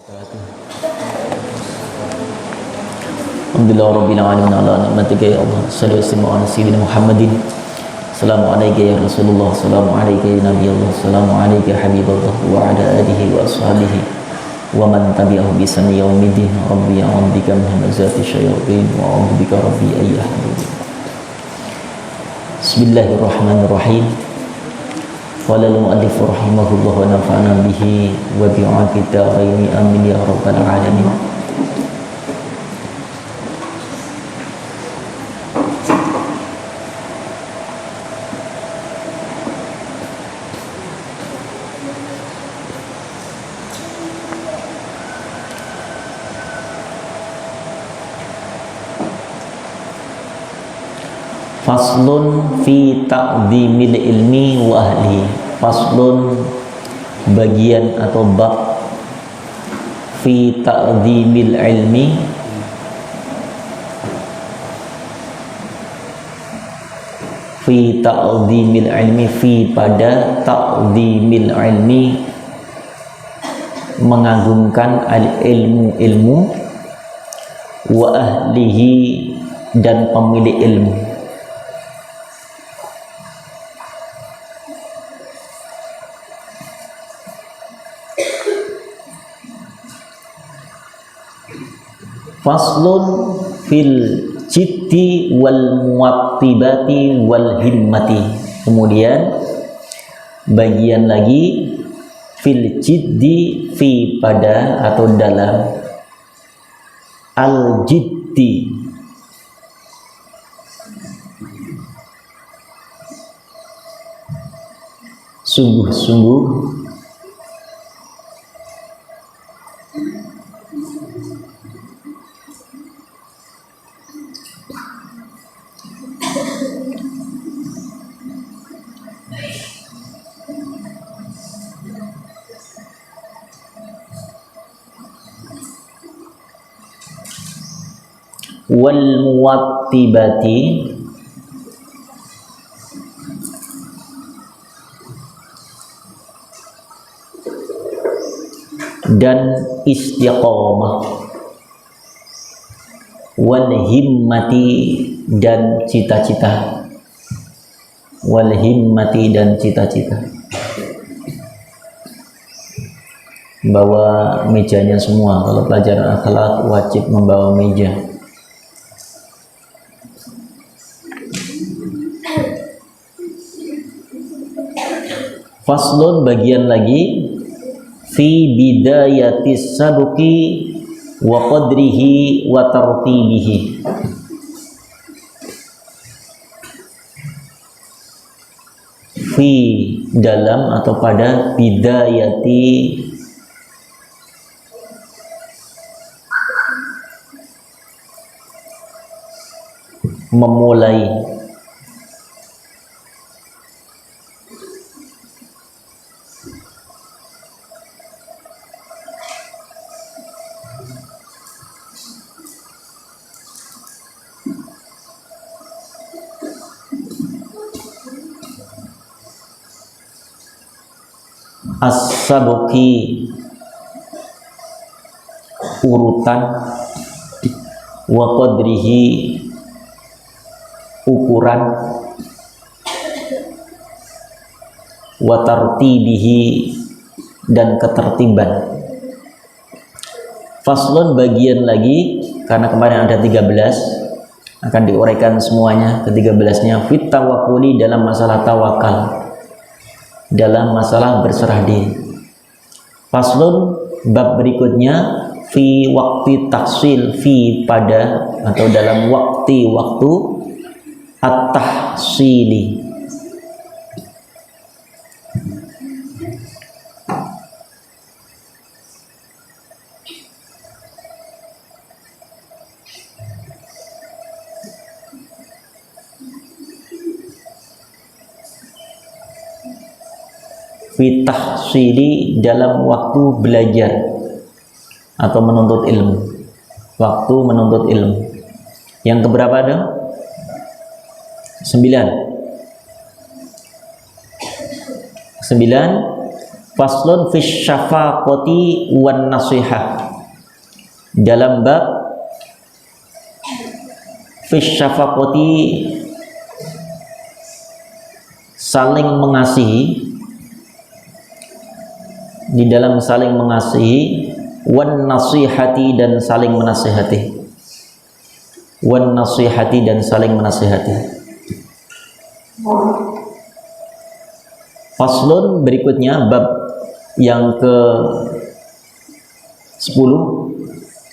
Alhamdulillah Rabbil Alamin ala ni'matika ya Allah. Sallallahu ala sayyidina Muhammadin. Assalamu alayka ya Rasulullah. Assalamu alayka ya Nabi Allah. Assalamu alayka ya Habibullah wa ala alihi wa ashabihi wa man tabi'ahu bi ihsan yaumiddin. Rabbi a'udzubika min hamazati syayatin wa a'udzubika rabbi ay yahdurun. Bismillahirrahmanirrahim. Qala al-mu'allif rahimahullah wa nafa'ana bihi wa bi'afita ghairi amin ya rabbal alamin. Faslun fi ta'dhimil ilmi wa ahli. Faslun bagian atau bab fi ta'dhimil ilmi fi ta'dhimil ilmi fi pada ta'dhimil ilmi mengagungkan ilmu wa ahlihi dan pemilik ilmu. Faslun fil jiddi wal muwattibati wal himmati. Kemudian bagian lagi fil jiddi fi pada atau dalam al jiddi sungguh-sungguh wal muwattibati dan istiqomah, wal himmati dan cita-cita, wal himmati dan cita-cita. Bawa mejanya semua, kalau pelajaran akhlak wajib membawa meja. Faslun bagian lagi fi bidayatis sabuki wa qadrihi wa tartibihi. Fi dalam atau pada bidayati memulai, as-sabuki urutan, wa qadrihi ukuran, wa tartibihi dan ketertiban. Faslun bagian lagi, karena kemarin ada 13 akan diuraikan semuanya ke-13-nya fit tawakkuli dalam masalah tawakal, dalam masalah berserah diri. Faslun bab berikutnya fi waqti tahsil, fi pada atau dalam waktu at-tahsili, fi tahsili dalam waktu belajar atau menuntut ilmu, waktu menuntut ilmu. Yang keberapa ada? 9. Faslun fi syafaqati wan nasihah. Dalam bab fi syafaqati, saling mengasihi, di dalam saling mengasihi, wan nasihati, dan saling menasihati, wan nasihati, dan saling menasihati. Faslun berikutnya, bab yang ke 10,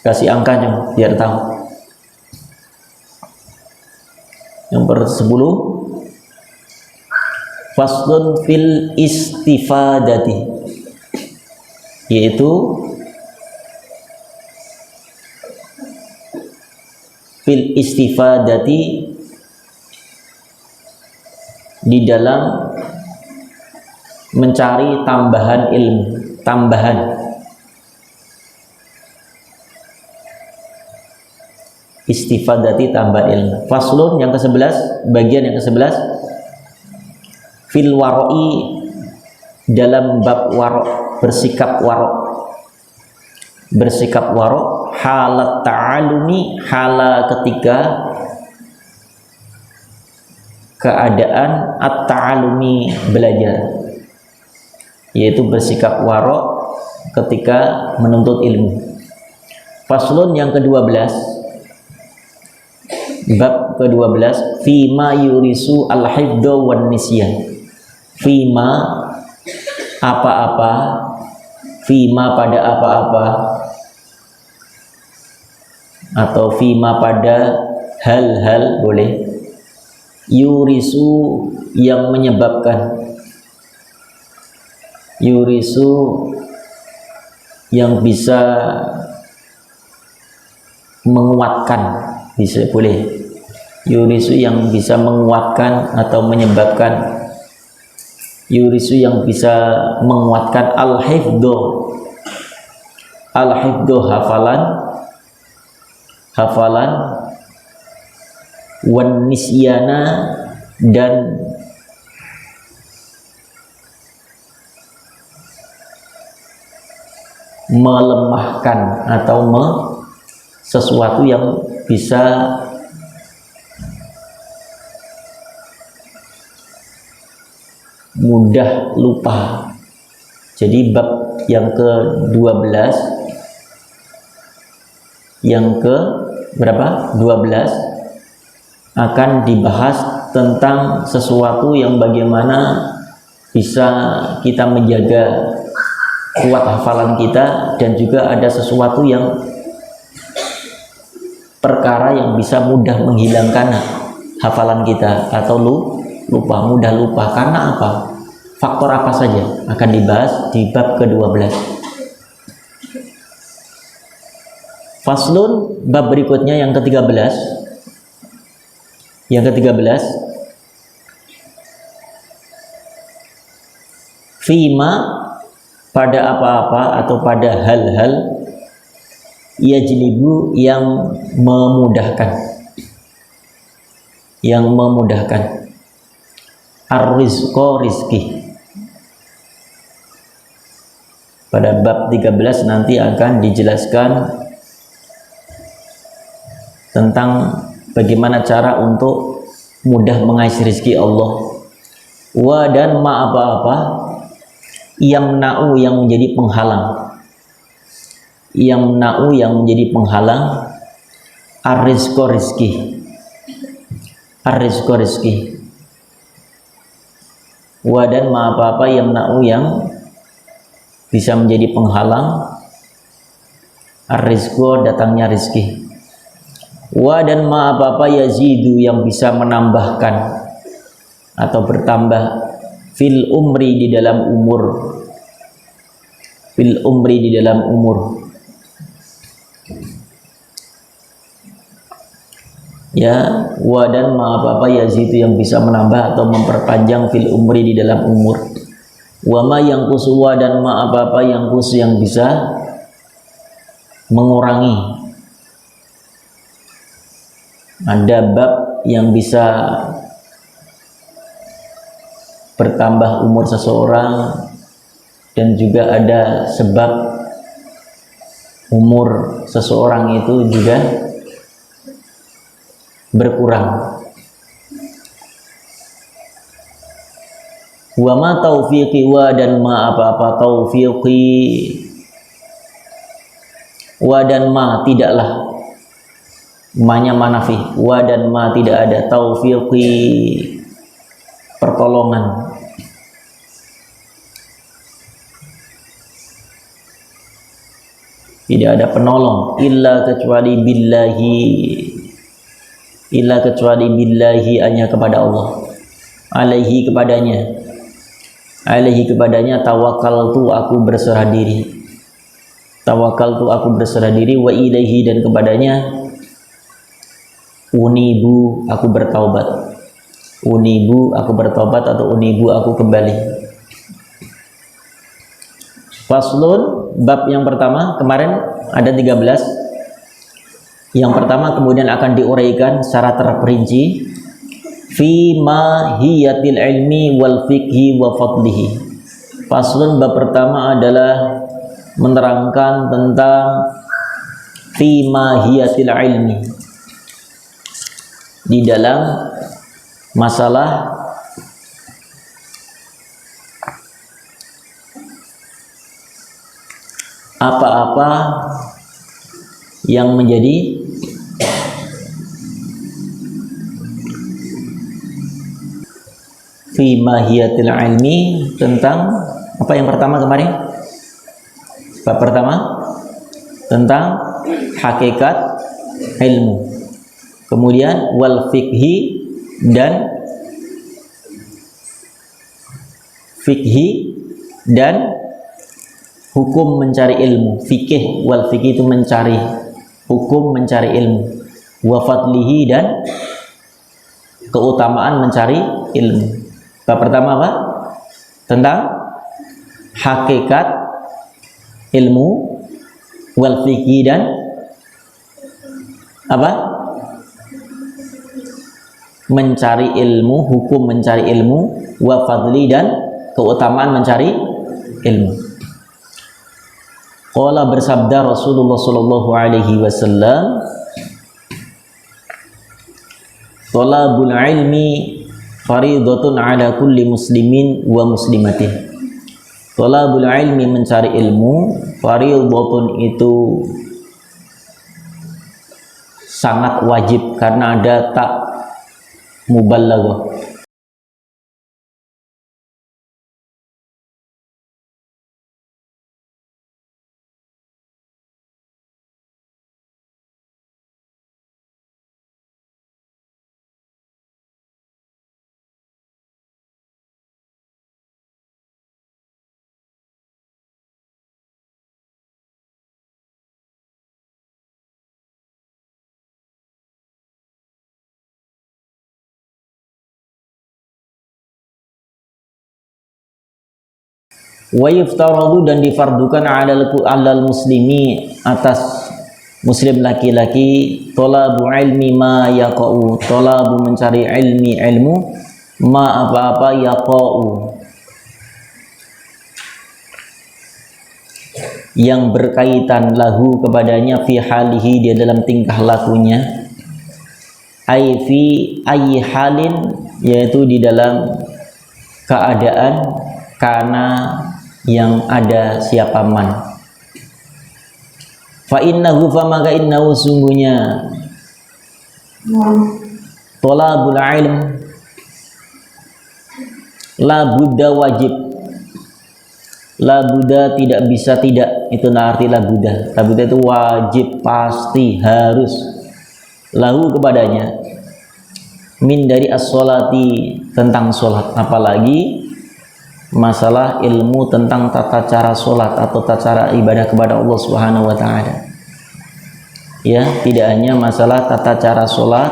kasih angkanya biar tahu. Yang per 10, faslun fil istifadati, yaitu fil istifadati, di dalam mencari tambahan ilmu, tambahan. Istifadati, tambahan ilmu. Faslun yang ke-11, bagian yang ke-11, fil waroi, dalam bab warok, bersikap warok, bersikap warok, halat ta'alumi, hala ketika keadaan at-ta'alumi, belajar, yaitu bersikap warok ketika menuntut ilmu. Faslun yang ke-12, bab ke-12, fima yurisu al-hifdho wan nisyan. Fima, apa-apa, fima, pada apa-apa, atau fima, pada hal-hal, boleh. Yurisu, yang menyebabkan, yurisu, yang bisa menguatkan, bisa, boleh. Yurisu, yang bisa menguatkan atau menyebabkan, yurisu, yang bisa menguatkan, al-hifdho, al-hifdho, hafalan, hafalan, wan nisyana, dan melemahkan atau sesuatu yang bisa mudah lupa. Jadi bab yang ke-12, yang ke berapa? 12 akan dibahas tentang sesuatu yang bagaimana bisa kita menjaga kuat hafalan kita, dan juga ada sesuatu yang perkara yang bisa mudah menghilangkan hafalan kita atau lupa, mudah lupa. Karena apa? Faktor apa saja akan dibahas di bab ke-12. Faslun, bab berikutnya yang ke-13, yang ke-13, fima, pada apa-apa atau pada hal-hal, yajlibu, yang memudahkan, yang memudahkan, ar-rizqo, rizki. Pada bab 13 nanti akan dijelaskan tentang bagaimana cara untuk mudah mengais rezeki Allah. Wa, dan ma, apa-apa, yamna'u, yang menjadi penghalang, yamna'u, yang menjadi penghalang, ar-rizqo, rizki, ar-rizqo, rizki. Wa, dan ma, apa-apa, yamna'u, yang bisa menjadi penghalang, ar-rizqo, datangnya rizki. Wa, dan ma, apa-apa, yazidu, yang bisa menambahkan atau bertambah, fil umri, di dalam umur, fil umri, di dalam umur. Ya, wa, dan ma, apa-apa, yazidu, yang bisa menambah atau memperpanjang, fil umri, di dalam umur. Wa ma, yang kusu, wa, dan ma, apa-apa, yang kusu, yang bisa mengurangi. Ada bab yang bisa bertambah umur seseorang, dan juga ada sebab umur seseorang itu juga berkurang. Wa ma taufiqi, wa dan ma apa-apa taufiqi, wa dan ma tidaklah, ma-nya manafi, wa dan ma tidak ada, taufiqi pertolongan, tidak ada penolong, illa kecuali billahi, illa kecuali billahi hanya kepada Allah, alaihi kepadanya, alaihi kepadanya tawakkaltu aku berserah diri, tawakkaltu aku berserah diri, wa ilaihi dan kepadanya unibu aku bertaubat, unibu aku bertaubat atau unibu aku kembali. Faslun, bab yang pertama kemarin ada 13. Yang pertama kemudian akan diuraikan secara terperinci fi mahiyatil ilmi wal fiqhi wa fadlihi. Faslun, bab pertama adalah menerangkan tentang fi mahiyatil ilmi, di dalam masalah apa-apa yang menjadi fi mahiyatil ilmi, tentang apa yang pertama kemarin? Bab pertama tentang hakikat ilmu, kemudian wal fikhi dan hukum mencari ilmu. Fikih, wal fikih itu mencari, hukum mencari ilmu, wa fadlihi dan keutamaan mencari ilmu. Bab pertama apa? Tentang hakikat ilmu, wal fikih dan apa? Mencari ilmu, hukum mencari ilmu, wa fadli dan keutamaan mencari ilmu. Qala, bersabda Rasulullah sallallahu alaihi wasallam, talabul ilmi faridatun ala kulli muslimin wa muslimatin. Talabul ilmi mencari ilmu, faridatun itu sangat wajib karena ada tak mubalaghah. Wa yuftaradu dan difardukan alal muslimi atas muslim laki-laki, talabu ilmi ma yaqa'u, talabu mencari ilmu ma apa-apa yaqa'u yang berkaitan lahu kepadanya, fi halihi dia dalam tingkah lakunya, ai fi ayyi halin yaitu di dalam keadaan karena yang ada siapa man. Fa innahu, fa maka innahu sungguhnya thalabul ilm la budda wajib, la budda tidak bisa tidak, itu arti la budda. La budda itu wajib, pasti, harus, lahu kepadanya, min dari as-sholati tentang sholat, apalagi masalah ilmu tentang tata cara sholat atau tata cara ibadah kepada Allah Subhanahu wa ta'ala. Ya, tidak hanya masalah tata cara sholat,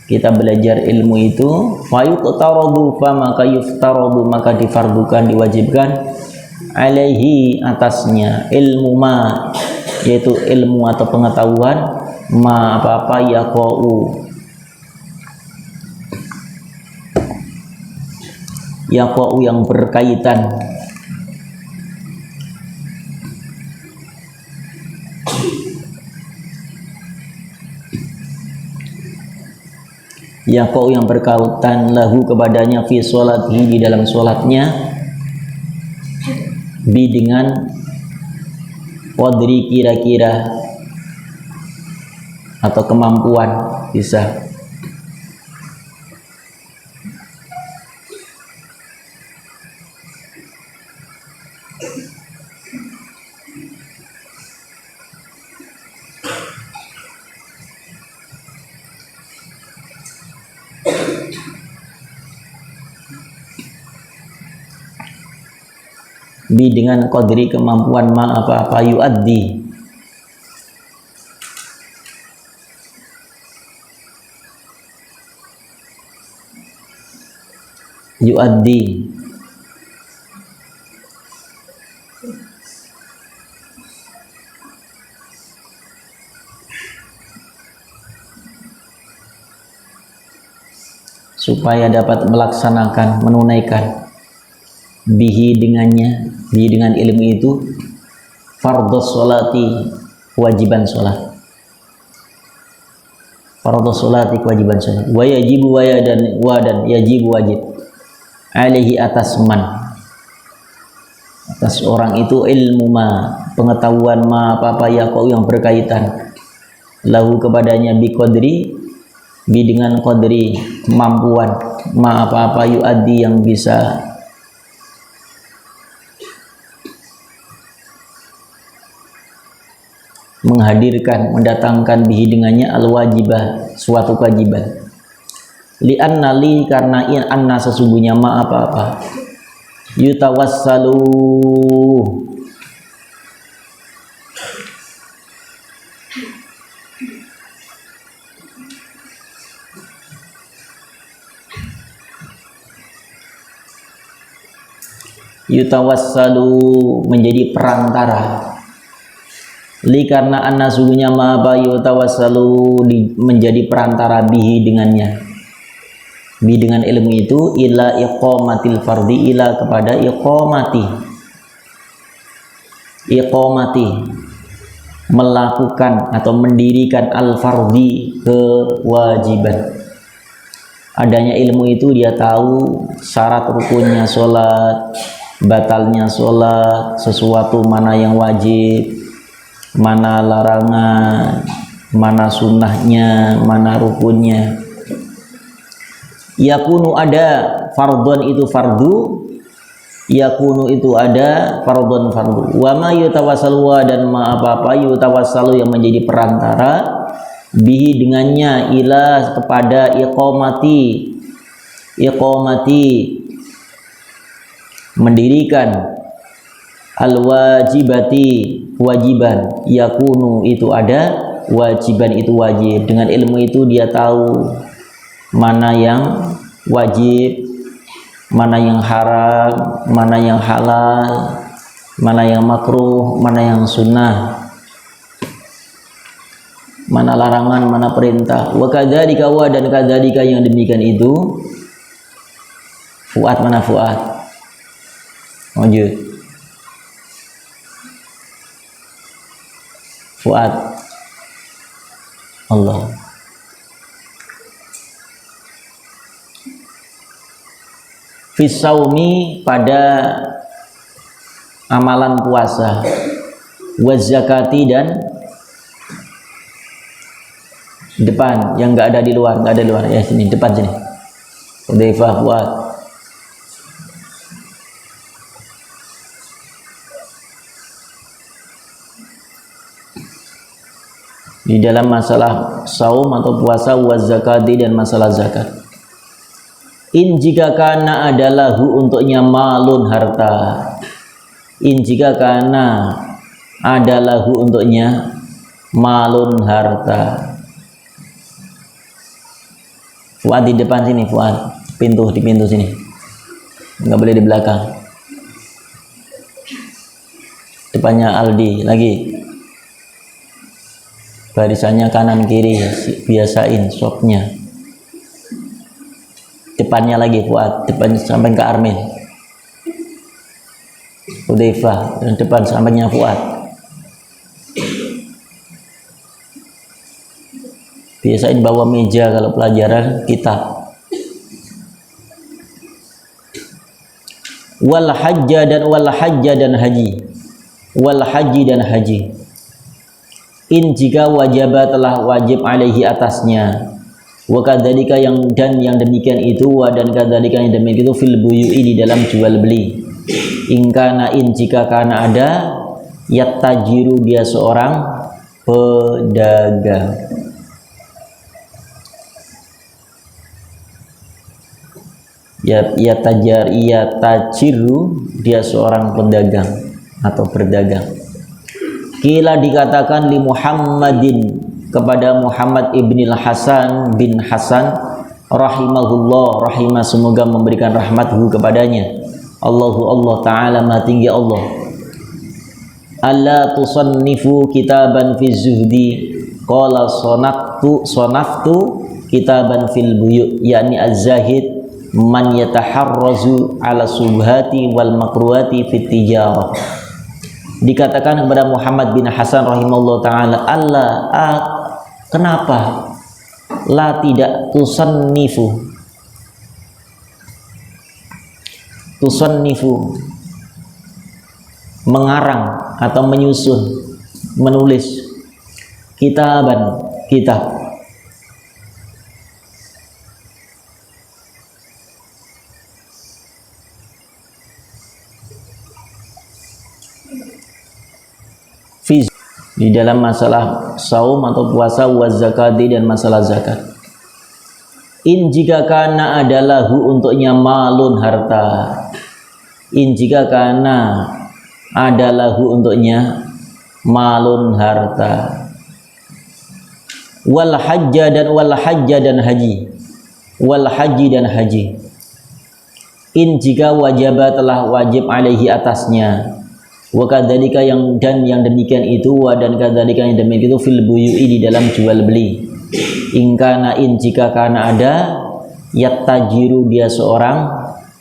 kita belajar ilmu itu, fayuqtaradu, fa maka yuftaradu, maka difardukan, diwajibkan, alaihi atasnya, ilmu ma, yaitu ilmu atau pengetahuan, ma apa-apa yaqa'u, yaqa'u yang berkaitan, yang berkautan lahu kepadanya fi sholatihi di dalam sholatnya, bi dengan qadri kira-kira atau kemampuan bisa. Bi dengan qadri kemampuan ma apa-apa yuaddi supaya dapat melaksanakan, menunaikan bihi dengannya, bihi dengan ilmu itu fardhus sholati, kewajiban sholat, fardhus sholati, kewajiban sholat, wa yajibu dan yajibu wajib alaihi atas man, atas orang itu ilmu ma, pengetahuan ma apa-apa yaqau yang berkaitan lahu kepadanya bi qadri, bi dengan qadri kemampuan ma apa-apa yuaddi yang bisa menghadirkan, mendatangkan bihi dengannya al-wajibah, suatu kewajiban. Li'anna li, karena in anna sesungguhnya ma apa-apa yutawassalu menjadi perantara, li karena anna sungguhnya ma ba yutawassalu menjadi perantara bihi dengannya, bi dengan ilmu itu ila iqamatil fardi, ila kepada iqamati melakukan atau mendirikan al fardi, kewajiban. Adanya ilmu itu dia tahu syarat rukunnya sholat, batalnya sholat, sesuatu mana yang wajib, mana larangan, mana sunnahnya, mana rukunnya. Yakunu ada fardhon itu fardu, yakunu itu ada fardhon fardu. Wa ma yutawassalu, dan ma apa-apa yutawassalu yang menjadi perantara bihi dengannya ila kepada iqamati mendirikan al-wajibati, kewajiban. Yakunu itu ada, wajiban itu wajib. Dengan ilmu itu dia tahu mana yang wajib, mana yang haram, mana yang halal, mana yang makruh, mana yang sunnah, mana larangan, mana perintah. Wa kadzalika, wa dan kadzalika yang demikian itu fuad, mana fuad wujud fuad Allah. Fisaumi pada amalan puasa, wa zakati dan depan yang enggak ada di luar, enggak ada di luar ya, sini depan sini. Hudzaifah buat di dalam masalah saum atau puasa, wa zakati dan masalah zakat. In jika kana adalah hu untuknya malun harta, in jika kana adalah hu untuknya malun harta. Fuad di depan sini, Fuad pintu, di pintu sini, nggak boleh di belakang. Depannya Aldi lagi, barisannya kanan kiri, biasain sopnya. Depannya lagi Fuad, depan sampai ke Armin. Hudzaifah dan depan sampingnya Fuad. biasain bawa meja kalau pelajaran kitab. Wal hajja dan haji. Wal haji dan haji. In jika wajaba telah wajib alaihi atasnya. Wa kadzalika yang demikian itu, wa dan kadzalika yang demikian itu fil buyu'i di dalam jual beli. In jika karena ada yattajiru dia seorang pedagang. Yatajiru dia seorang pedagang atau berdagang. Kila dikatakan li Muhammadin kepada Muhammad ibnil Hasan bin Hasan rahimahullah, semoga memberikan rahmathu kepadanya. Allah Ta'ala maha tinggi Allah. Alla tusannifu kitaban fi zuhdi qala sonaftu kitaban fil buyu, yakni az-zahid man yataharrazu ala subhati wal makruhati fit tijarah. Dikatakan kepada Muhammad bin Hasan rahimahullah ta'ala, Allah, kenapa la tidak tusannifu mengarang atau menyusun, menulis kitab di dalam masalah saum atau puasa, wa zakati dan masalah zakat. In jika kana adalah hu untuknya malun harta. In jika kana adalah hu untuknya malun harta. Wal hajja dan haji. Wal haji dan haji. In jika wajaba telah wajib alaihi atasnya. Wa kadzalika yang demikian itu, wa dan kadzalika yang demikian itu fil buyu'i di dalam jual beli. In jika karena ada yattajiru dia seorang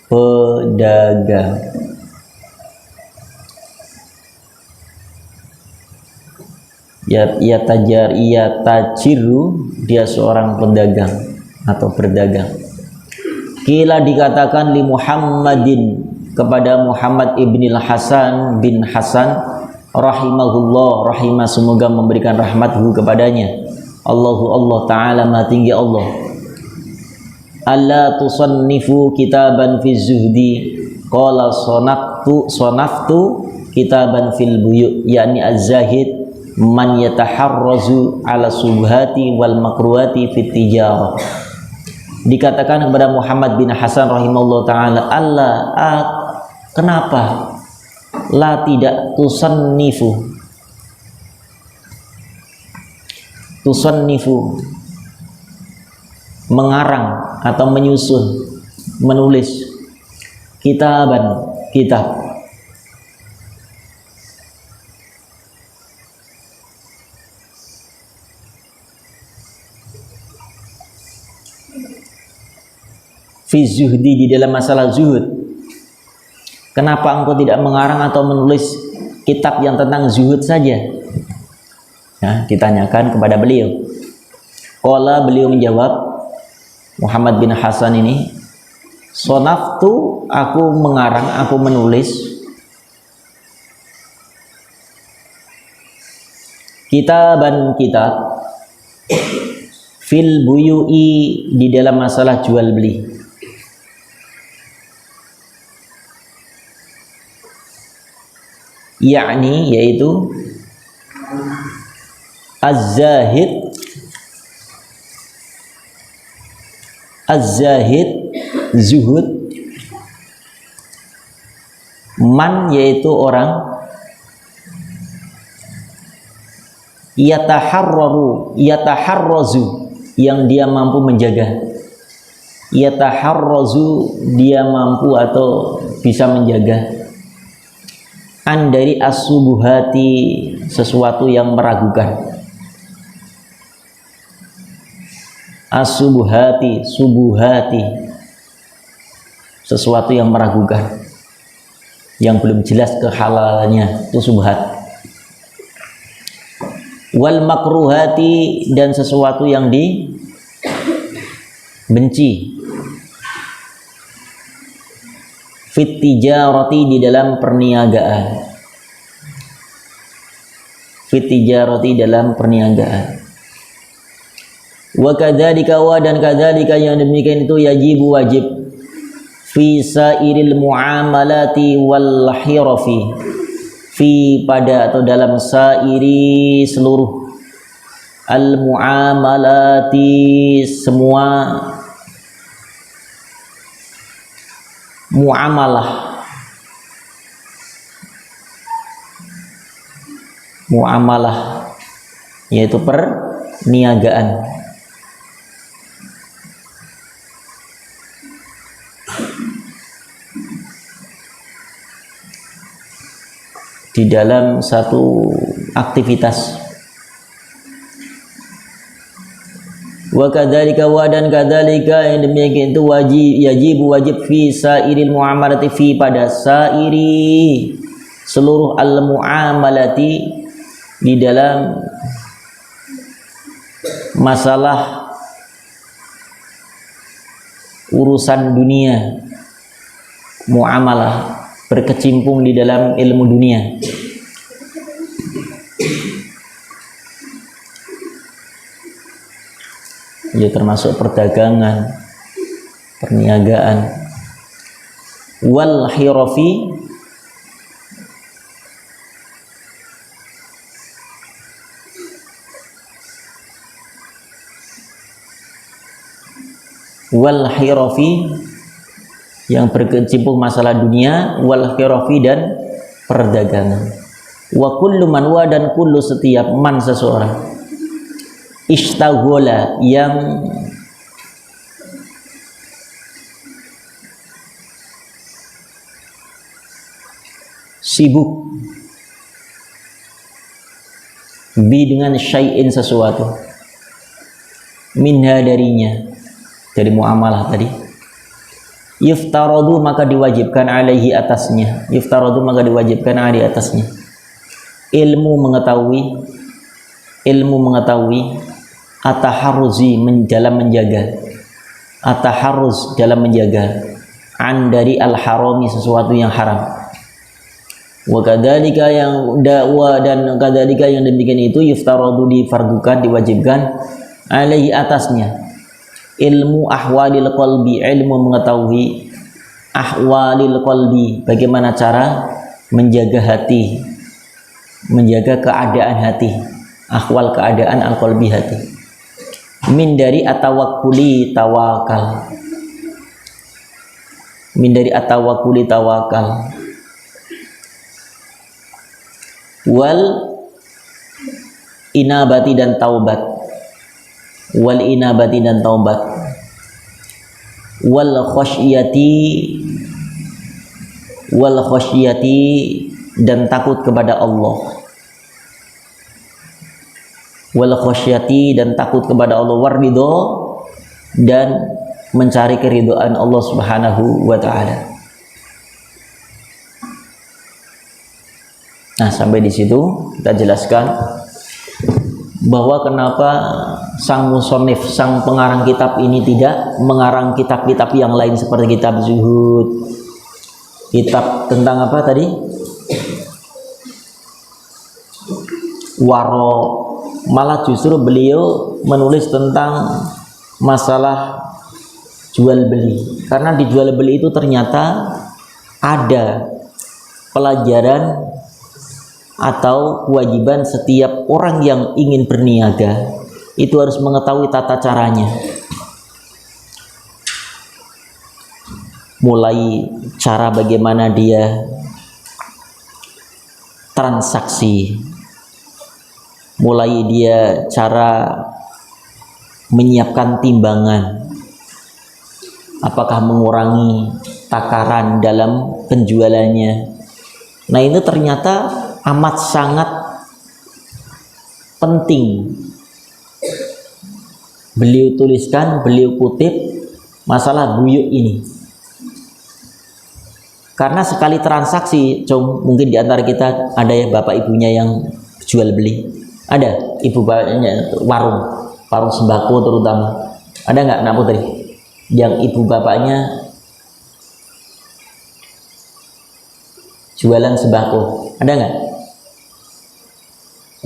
pedagang. Yatajiru dia seorang pedagang atau berdagang. Kila dikatakan li Muhammadin kepada Muhammad ibnil Hasan bin Hasan rahimahullah, semoga memberikan rahmathu kepadanya. Allah Ta'ala maha tinggi Allah. Alla tusannifu kitaban fi zuhdi qala sonaftu kitaban fil buyu, yakni az-zahid man yataharrazu ala subhati wal makruhati fit tijarah. Dikatakan kepada Muhammad bin Hasan rahimahullah ta'ala, Allah, kenapa la tidak tusannifu mengarang atau menyusun, menulis kitab fi zuhdi di dalam masalah zuhud. Kenapa engkau tidak mengarang atau menulis kitab yang tentang zuhud saja? Nah, ditanyakan kepada beliau. Qala, beliau menjawab, Muhammad bin Hasan ini, sonaftu, aku mengarang, aku menulis kitab fil buyu'i di dalam masalah jual beli. Yakni yaitu az-zahid zuhud, man yaitu orang, yataharrazu yang dia mampu menjaga, yataharrazu dia mampu atau bisa menjaga, an dari as-subuhati sesuatu yang meragukan, as-subuhati sesuatu yang meragukan, yang belum jelas kehalalannya, itu subhat. wal makruhati, dan sesuatu yang dibenci, fit tijarati, di dalam perniagaan, fit tijarati, dalam perniagaan. Wa kadzalika, wa dan kadzalika, yang demikian itu yajibu, wajib, fi sairil muamalati wal hirafi, fi pada atau dalam sairi, seluruh, al muamalati, semua muamalah, muamalah yaitu perniagaan. Di dalam satu aktivitas. Wa kadzalika, wa dan kadzalika, yang demikian itu wajib fi sairil muamalati, fi pada sairi, seluruh al muamalati, di dalam masalah urusan dunia, muamalah, berkecimpung di dalam ilmu dunia. Ya, termasuk perdagangan, perniagaan. Wal hirafi, wal hirafi, yang berkecimpung masalah dunia, wal hirafi, dan perdagangan. Wa kullu man, wa dan kullu, setiap man, seseorang, istaghola, yang sibuk, bi, dengan syai'in, sesuatu, minha, darinya, dari muamalah tadi, yuftaradu, maka diwajibkan, alaihi, atasnya, yuftaradu, maka diwajibkan, alaihi, atasnya, ilmu mengetahui, ataharruzi, dalam menjaga, ataharruz, dalam menjaga, an, dari al-harami, sesuatu yang haram. Wa kadzalika, yang dakwa, dan kadzalika, yang demikian itu, yuftaradu, difardukan, diwajibkan, alaihi, atasnya, ilmu ahwalil qalbi, ilmu mengetahui ahwalil qalbi, bagaimana cara menjaga hati, menjaga keadaan hati, ahwal, keadaan al-qalbi, hati. Min, dari atawakkuli, tawakal, min, dari atawakkuli, tawakal. Wal inabati, dan taubat, wal inabati, dan taubat. Wal khasyati, dan takut kepada Allah, wal khasyati, dan takut kepada Allah, warridho, dan mencari keridhaan Allah Subhanahu wa ta'ala. Nah, sampai di situ kita jelaskan bahwa kenapa sang musonif, sang pengarang kitab ini tidak mengarang kitab-kitab yang lain seperti kitab zuhud, kitab tentang apa tadi, waro, malah justru beliau menulis tentang masalah jual beli, karena di jual beli itu ternyata ada pelajaran atau kewajiban setiap orang yang ingin berniaga, itu harus mengetahui tata caranya, mulai cara bagaimana dia transaksi, mulai dia cara menyiapkan timbangan, apakah mengurangi takaran dalam penjualannya. Nah, itu ternyata amat sangat penting. Beliau tuliskan, beliau kutip masalah buyuk ini, karena sekali transaksi, mungkin di antara kita ada ya bapak ibunya yang jual beli, ada ibu bapaknya warung sembako terutama? Ada nggak Nak Putri yang ibu bapaknya jualan sembako? Ada nggak?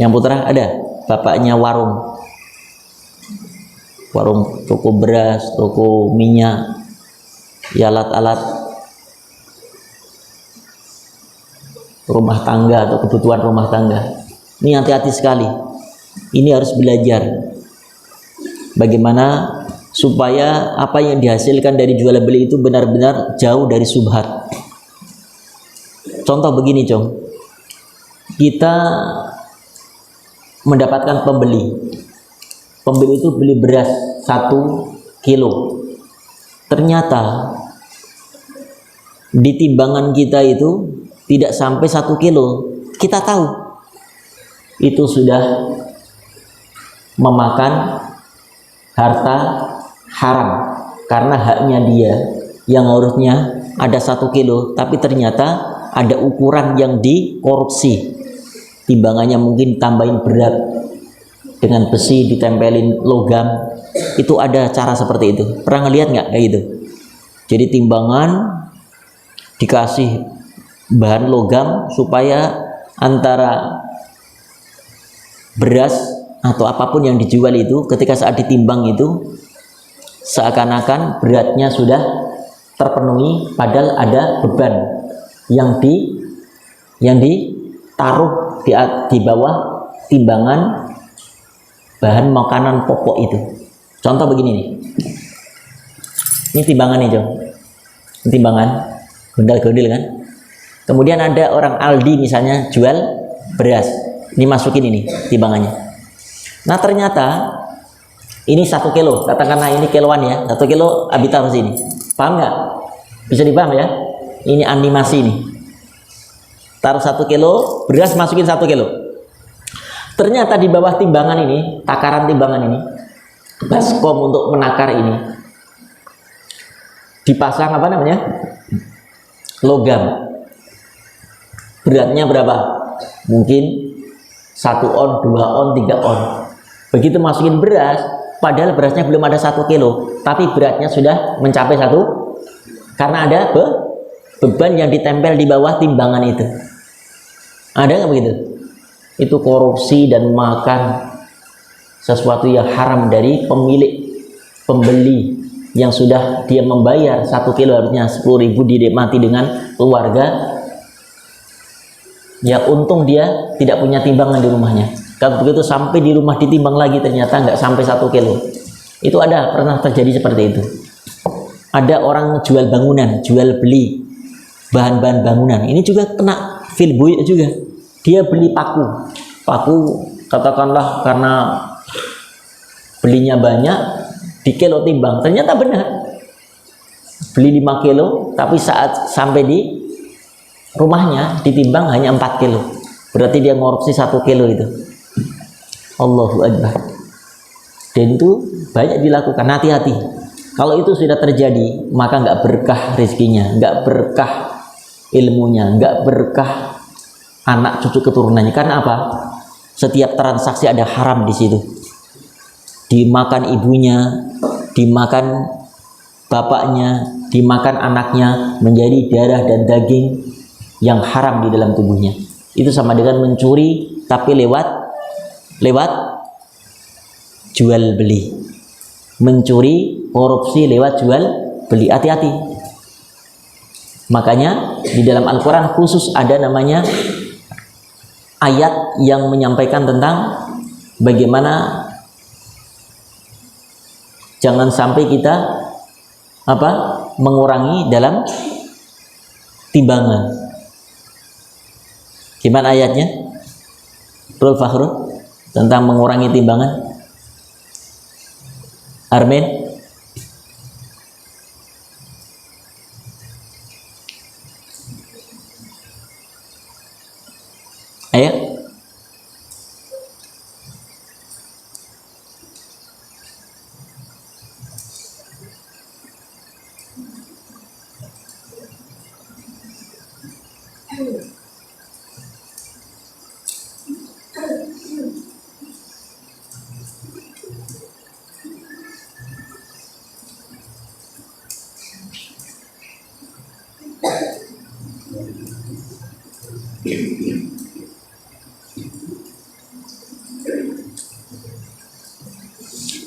Yang Putra ada? Bapaknya warung toko beras, toko minyak, ya alat-alat rumah tangga atau kebutuhan rumah tangga. Ini hati-hati sekali. Ini harus belajar bagaimana supaya apa yang dihasilkan dari jual beli itu benar-benar jauh dari subhat. Contoh begini, Cong. Kita mendapatkan pembeli itu beli beras 1 kilo. Ternyata di timbangan kita itu tidak sampai 1 kilo. Kita tahu itu sudah memakan harta haram karena haknya dia yang harusnya ada 1 kilo, tapi ternyata ada ukuran yang dikorupsi. Timbangannya mungkin tambahin berat dengan besi, ditempelin logam. Itu ada cara seperti itu. Pernah ngelihat nggak kayak gitu? Jadi timbangan dikasih bahan logam supaya antara beras atau apapun yang dijual itu ketika saat ditimbang itu seakan-akan beratnya sudah terpenuhi, padahal ada beban yang ditaruh di bawah timbangan bahan makanan pokok itu. Contoh begini nih. Ini timbangan nih, Jom. Ini timbangan gondal-gondil kan. Kemudian ada orang Aldi misalnya jual beras. Ini masukin ini timbangannya. Nah, ternyata ini 1 kilo, katakanlah ini kiloan ya, 1 kilo Abi taruh sini. Paham nggak? Bisa dipaham ya? Ini animasi nih. Taruh 1 kilo beras, masukin 1 kilo. Ternyata di bawah timbangan ini, takaran timbangan ini, baskom untuk menakar ini dipasang apa namanya? Logam. Beratnya berapa? Mungkin 1 on, 2 on, 3 on. Begitu masukin beras, padahal berasnya belum ada 1 kilo, tapi beratnya sudah mencapai 1 karena ada beban yang ditempel di bawah timbangan itu. Ada nggak begitu? Itu korupsi dan makan sesuatu yang haram dari pembeli yang sudah dia membayar 1 kilo harusnya 10.000 dinikmati dengan keluarga. Ya untung dia tidak punya timbangan di rumahnya. Kalau begitu sampai di rumah ditimbang lagi ternyata nggak sampai 1 kilo. Itu pernah terjadi seperti itu. Ada orang jual bangunan, jual beli bahan-bahan bangunan. Ini juga kena fil buy juga. Dia beli paku katakanlah karena belinya banyak di kilo timbang. Ternyata benar. Beli 5 kilo, tapi saat sampai di rumahnya ditimbang hanya 4 kilo. Berarti dia ngorupsi 1 kilo itu. Allahu Akbar. Dan itu banyak dilakukan. Hati-hati. Kalau itu sudah terjadi, maka nggak berkah rezekinya, nggak berkah ilmunya, nggak berkah anak cucu keturunannya. Karena apa? Setiap transaksi ada haram di situ. Dimakan ibunya, dimakan bapaknya, dimakan anaknya, menjadi darah dan daging yang haram di dalam tubuhnya. Itu sama dengan mencuri, tapi lewat jual beli. Mencuri, korupsi lewat jual beli. Hati-hati. Makanya di dalam Al-Quran khusus ada namanya ayat yang menyampaikan tentang bagaimana jangan sampai kita mengurangi dalam timbangan. Gimana ayatnya? Bro Fakhrul tentang mengurangi timbangan. Armin, ayo.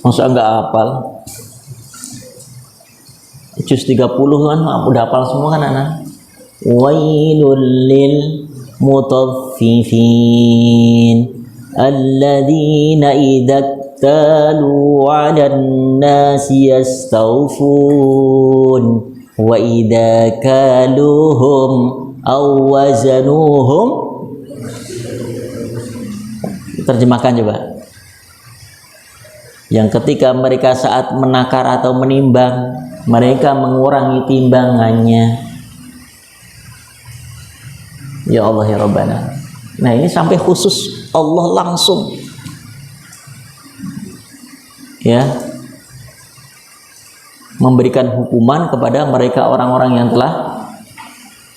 Masa enggak hafal? Juz 30 kan udah hafal semua kan anak? Wailul lil mutaffifin alladzina idza talu 'alan nasi yastawfun wa idza kaluhum aw wazanuhum. Terjemahkan coba. Yang ketika mereka saat menakar atau menimbang, mereka mengurangi timbangannya. Ya Allah ya Rabbana. Nah ini sampai khusus Allah langsung ya memberikan hukuman kepada mereka orang-orang yang telah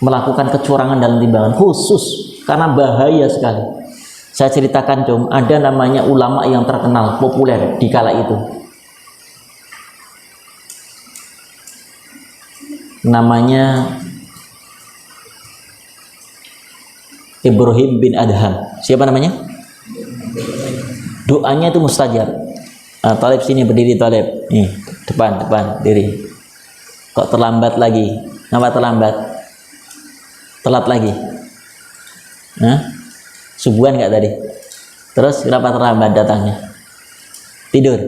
melakukan kecurangan dalam timbangan, khusus karena bahaya sekali. Saya ceritakan Cum, ada namanya ulama yang terkenal populer di kala itu, namanya Ibrahim bin Adham. Siapa namanya? Doanya itu mustajab. Talib sini berdiri, Talib. Nih, depan diri. Kok terlambat lagi? Kenapa terlambat? Telat lagi? Subuhan nggak tadi? Terus kenapa terlambat datangnya? Tidur?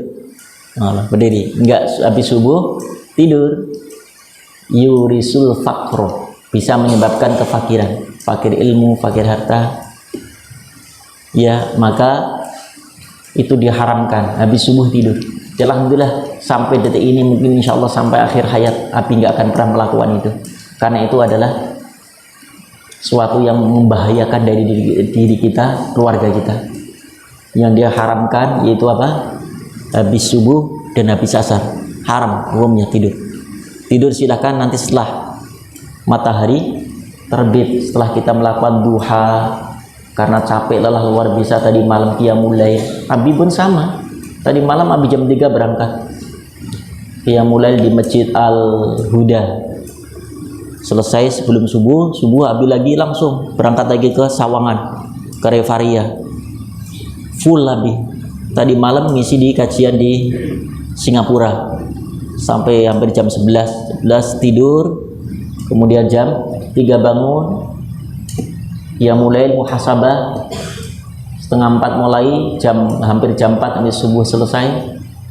Berdiri. Enggak, habis subuh tidur. Yurisul faqro, bisa menyebabkan kefakiran. Fakir ilmu, fakir harta, ya maka itu diharamkan habis subuh tidur. Alhamdulillah sampai detik ini, mungkin insya Allah sampai akhir hayat Abi nggak akan pernah melakukan itu, karena itu adalah suatu yang membahayakan dari diri kita, keluarga kita. Yang dia haramkan yaitu apa? Habis subuh dan habis asar, haram hukumnya tidur. Tidur silahkan nanti setelah matahari terbit, setelah kita melakukan duha, karena capek lelah luar biasa tadi malam qiyamul lail. Abi pun sama, tadi malam Abi jam 3 berangkat qiyamul lail di Masjid Al-Huda. Selesai sebelum subuh Abi lagi langsung berangkat lagi ke Sawangan, ke Revaria, full Abi. Tadi malam ngisi di kajian di Singapura sampai hampir jam 11 tidur, kemudian jam 3 bangun, ya mulai muhasabah, setengah 4 mulai, hampir jam 4 habis subuh selesai,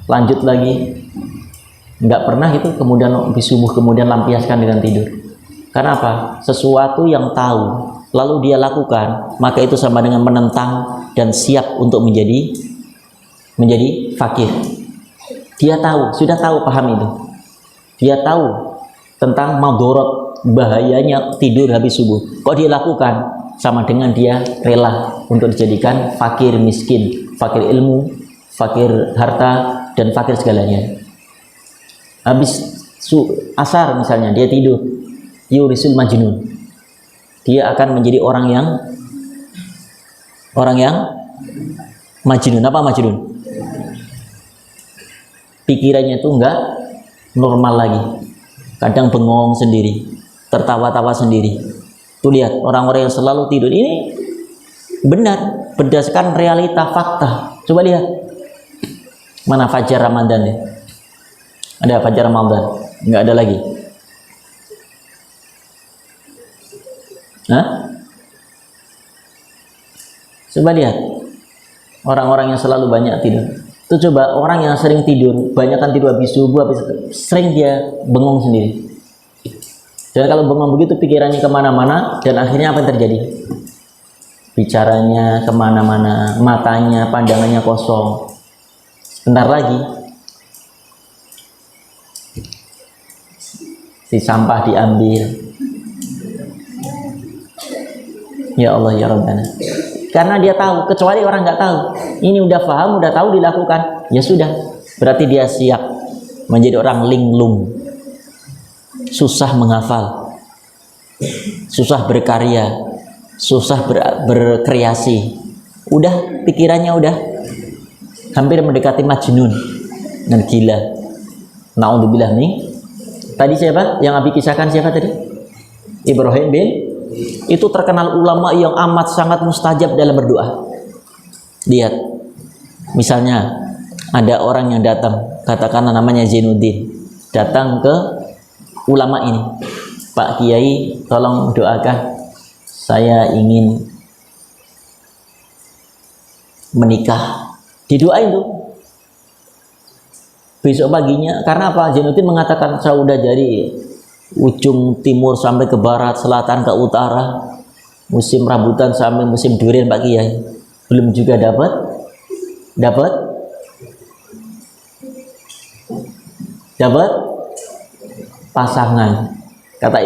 lanjut lagi. Nggak pernah itu kemudian habis subuh kemudian lampiaskan dengan tidur. Karena apa? Sesuatu yang tahu lalu dia lakukan, maka itu sama dengan menentang dan siap untuk menjadi fakir. Dia tahu, sudah tahu, paham itu. Dia tahu tentang madorot, bahayanya tidur habis subuh. Kok dia lakukan? Sama dengan dia rela untuk dijadikan fakir miskin, fakir ilmu, fakir harta, dan fakir segalanya. Habis asar misalnya dia tidur, yurisul majnun, dia akan menjadi orang yang majnun. Apa majnun? Pikirannya itu enggak normal lagi, kadang bengong sendiri, tertawa-tawa sendiri. Tuh lihat orang-orang yang selalu tidur ini benar berdasarkan realita fakta. Coba lihat mana fajar Ramadan nih? Ada fajar Ramadan? Nggak ada lagi. Coba lihat orang-orang yang selalu banyak tidur. Tuh coba orang yang sering tidur, banyakkan tidur habis subuh, sering dia bengong sendiri. Dan kalau bengong begitu pikirannya kemana-mana, dan akhirnya apa yang terjadi? Bicaranya kemana-mana, matanya, pandangannya kosong. Sebentar lagi si sampah diambil. Ya Allah ya Rabbana. Karena dia tahu, kecuali orang nggak tahu. Ini udah paham, udah tahu dilakukan, ya sudah. Berarti dia siap menjadi orang linglung, susah menghafal, susah berkarya, susah berkreasi. Udah pikirannya udah hampir mendekati majnun dan gila. Naudzubillah nih. Tadi siapa yang Abi kisahkan, siapa tadi? Ibrahim bin itu terkenal ulama yang amat sangat mustajab dalam berdoa. Lihat, misalnya ada orang yang datang, katakanlah namanya Zainuddin, datang ke ulama ini, Pak Kiai, tolong doakan, saya ingin menikah. Didoain tuh. Besok paginya, karena apa? Zainuddin mengatakan, saya udah dari ujung timur sampai ke barat, selatan ke utara, musim rambutan sampai musim durian Pak Kiai, belum juga dapat pasangan. Kata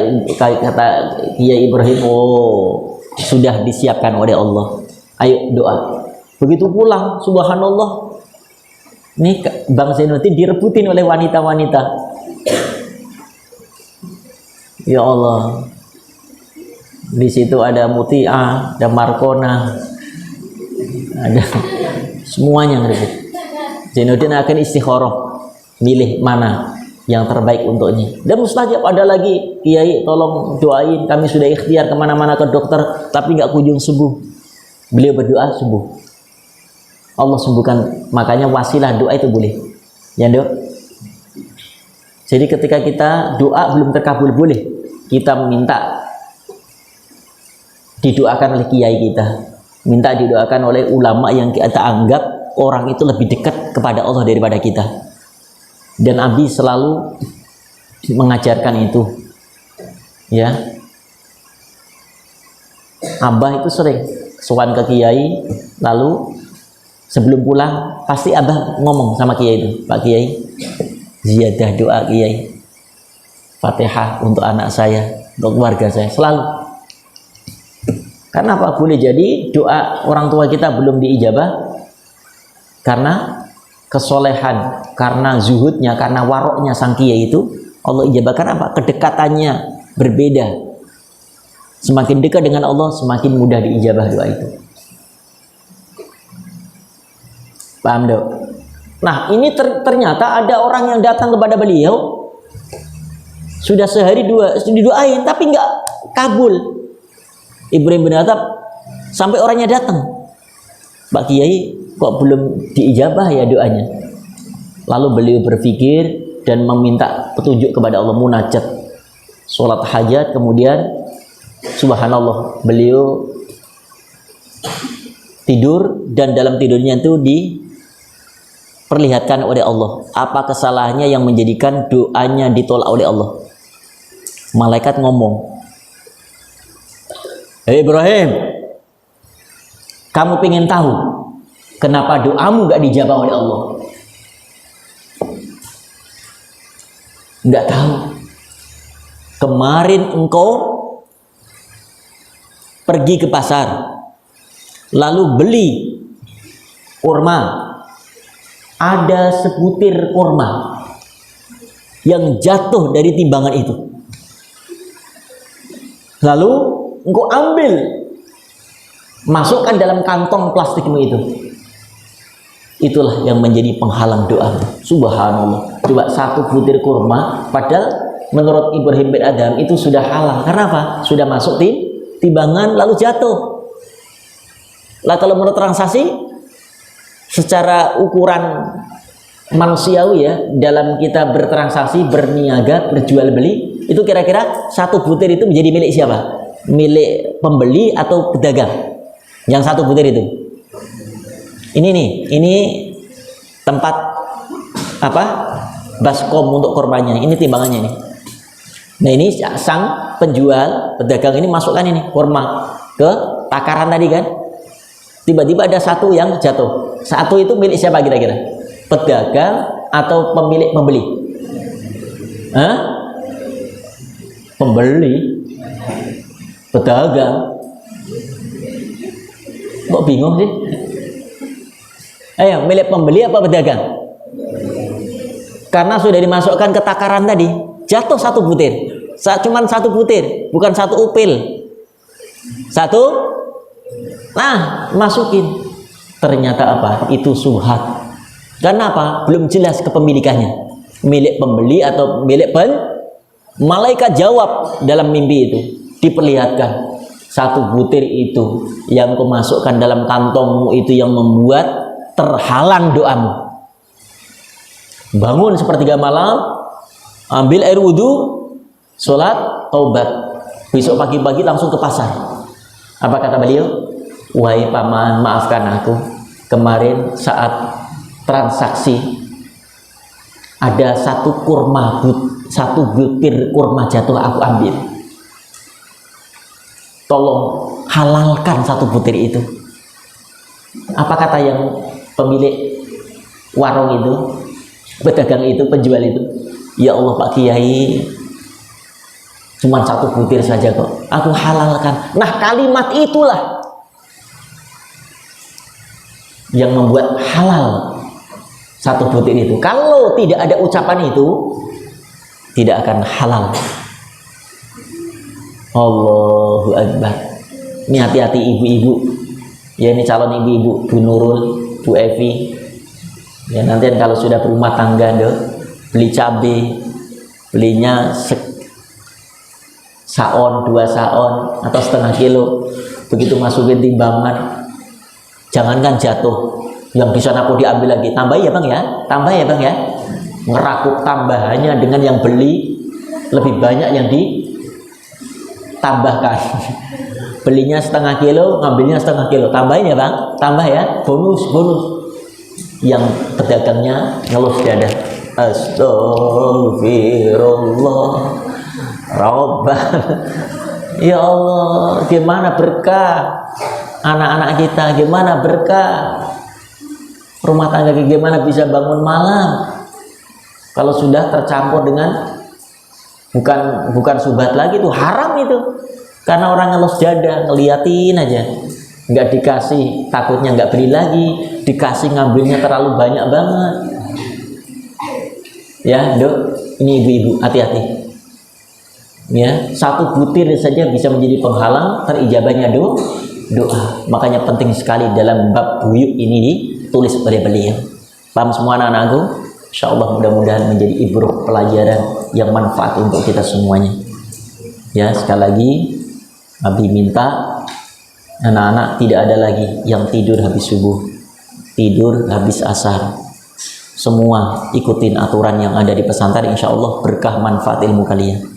Kiai Ibrahim, oh sudah disiapkan oleh Allah, ayo doa. Begitu pulang, subhanallah, ini Bang Zainuddin direbutin oleh wanita-wanita. Ya Allah, di situ ada Muti'ah, ada Markona, ada semuanya ngerebut. Zainuddin akan istikharah, milih mana yang terbaik untuknya. Dan mustajab, ada lagi, Kiai tolong doain, kami sudah ikhtiar kemana-mana ke dokter tapi nggak kunjung sembuh. Beliau berdoa sembuh, Allah sembuhkan. Makanya wasilah doa itu boleh, ya Dok. Jadi ketika kita doa belum terkabul, boleh kita meminta didoakan oleh kiai kita, minta didoakan oleh ulama yang kita anggap orang itu lebih dekat kepada Allah daripada kita. Dan Abi selalu mengajarkan itu, ya. Abah itu sering sowan ke kiai, lalu sebelum pulang pasti Abah ngomong sama kiai itu, Pak Kiai, ziyadah doa Kiai, Fatihah untuk anak saya, untuk keluarga saya, selalu. Karena apa? Boleh jadi doa orang tua kita belum diijabah karena kesolehan, karena zuhudnya, karena waroknya sang kiai itu Allah ijabahkan. Apa? Kedekatannya berbeda. Semakin dekat dengan Allah, semakin mudah diijabah doa itu. Paham Dok? Nah, ini ternyata ada orang yang datang kepada beliau, sudah sehari dua didoain tapi nggak kabul. Ibrahim bin Adham sampai orangnya datang, Pak Kiai, kok belum diijabah ya doanya? Lalu beliau berpikir dan meminta petunjuk kepada Allah, munajat, sholat hajat, kemudian subhanallah, beliau tidur dan dalam tidurnya itu diperlihatkan oleh Allah apa kesalahannya yang menjadikan doanya ditolak oleh Allah. Malaikat ngomong, hei Ibrahim, kamu pengen tahu kenapa doamu gak dijabah oleh Allah? Nggak tahu. Kemarin engkau pergi ke pasar, lalu beli kurma, ada sebutir kurma yang jatuh dari timbangan itu, lalu engkau ambil, masukkan dalam kantong plastikmu itu. Itulah yang menjadi penghalang doa. Subhanallah. Coba satu butir kurma, padahal menurut Ibrahim bin Adham itu sudah halal. Karena apa? Sudah masuk timbangan lalu jatuh. Lah kalau menurut transaksi, secara ukuran manusiawi ya, dalam kita bertransaksi, berniaga, berjual beli, itu kira-kira satu butir itu menjadi milik siapa? Milik pembeli atau pedagang? Yang satu butir itu. Ini nih, ini tempat apa? Baskom untuk korbannya. Ini timbangannya nih. Nah, ini sang penjual, pedagang ini masukkan ini kurma ke takaran tadi kan. Tiba-tiba ada satu yang jatuh. Satu itu milik siapa kira-kira? Pedagang atau pembeli? Hah? Pembeli. Pedagang. Kok bingung sih? Ayo, milik pembeli apa pedagang? Karena sudah dimasukkan ke takaran tadi, jatuh satu butir. Cuman satu butir, bukan satu upil. Satu, nah masukin. Ternyata apa? Itu subhat. Karena apa? Belum jelas kepemilikannya, milik pembeli atau milik malaikat jawab dalam mimpi itu, diperlihatkan. satu butir itu yang kau masukkan dalam kantongmu itu yang membuat terhalang doamu. Bangun sepertiga malam, ambil air wudhu, sholat, taubat. Besok pagi-pagi langsung ke pasar. Apa kata beliau? Wahai paman, maafkan aku. Kemarin saat transaksi ada satu butir kurma jatuh, aku ambil. Tolong halalkan satu butir itu. Apa kata yang pemilik warung itu, pedagang itu, penjual itu? Ya Allah Pak Kiai, cuma satu butir saja kok, aku halalkan. Nah, kalimat itulah yang membuat halal satu butir itu. Kalau tidak ada ucapan itu, tidak akan halal. Allahu Akbar. Ini hati-hati ibu-ibu. Ya, ini calon ibu-ibu, Bu Nurul, Bu Evi. Ya, nanti kalau sudah berumah tangga, beli cabai, belinya saon, 2 saon atau setengah kilo. Begitu masukin timbangan, jangankan jatuh, yang di sana aku diambil lagi. Tambah ya Bang ya, tambah ya Bang ya. Ngerakuk tambahannya dengan yang beli lebih banyak yang ditambahkan. Belinya setengah kilo, ngambilnya setengah kilo. Tambahin ya Bang, tambah ya, bonus. Yang pedagangnya ngelus dada. Astagfirullah Rabbana. Ya Allah, gimana berkah anak-anak kita, gimana berkah rumah tangga, gimana bisa bangun malam kalau sudah tercampur dengan bukan subhat lagi, itu haram itu. Karena orang ngelus dada, ngeliatin aja, nggak dikasih, takutnya nggak beli lagi, dikasih ngambilnya terlalu banyak banget. Ya Dok, ini ibu-ibu hati-hati ya, satu butir saja bisa menjadi penghalang terijabahnya doa. Makanya penting sekali dalam bab buyuk ini ditulis oleh beliau. Paham semua anak-anakku? Insyaallah mudah-mudahan menjadi ibrah, pelajaran yang manfaat untuk kita semuanya. Ya, sekali lagi Abi minta anak-anak tidak ada lagi yang tidur habis subuh, tidur habis asar. Semua ikutin aturan yang ada di pesantren, insya Allah berkah manfaat ilmu kalian.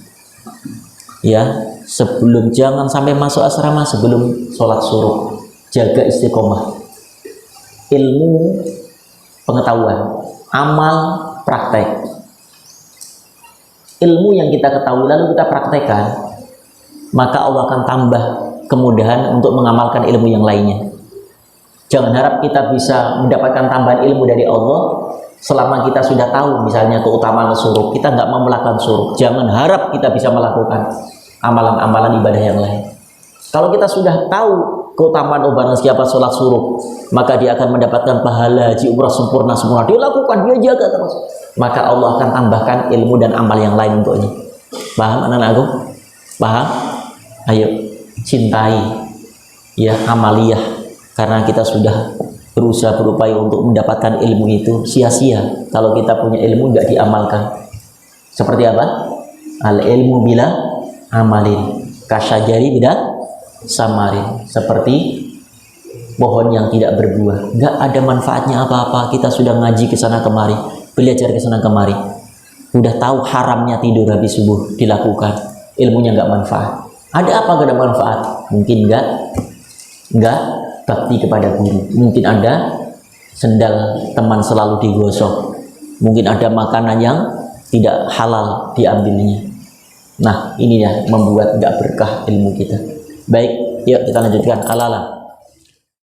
Ya, sebelum, jangan sampai masuk asrama sebelum sholat suruh, jaga istiqomah. Ilmu pengetahuan, amal praktek. Ilmu yang kita ketahui lalu kita praktekkan, maka Allah akan tambah kemudahan untuk mengamalkan ilmu yang lainnya. Jangan harap kita bisa mendapatkan tambahan ilmu dari Allah selama kita sudah tahu misalnya keutamaan suruh, kita nggak mau melakukan suruh. Jangan harap kita bisa melakukan amalan-amalan ibadah yang lain. Kalau kita sudah tahu keutamaan barang siapa sholat suruh, maka dia akan mendapatkan pahala haji umrah sempurna semua. Dia lakukan, dia jaga terus, maka Allah akan tambahkan ilmu dan amal yang lain untuknya. Paham anak-anakku? Paham? Ayo cintai ya amaliyah, karena kita sudah berusaha berupaya untuk mendapatkan ilmu itu. Sia-sia kalau kita punya ilmu nggak diamalkan. Seperti apa? Al ilmu bila amalin kasyajari bila samarin, seperti pohon yang tidak berbuah, nggak ada manfaatnya apa-apa. Kita sudah ngaji ke sana kemari, belajar ke sana kemari, udah tahu haramnya tidur habis subuh dilakukan, ilmunya nggak manfaat. Ada apa gak ada manfaat? Mungkin nggak bakti kepada guru, mungkin ada sendal teman selalu digosok, mungkin ada makanan yang tidak halal diambilnya. Nah, ini ya membuat nggak berkah ilmu kita. Baik, yuk kita lanjutkan. Alala.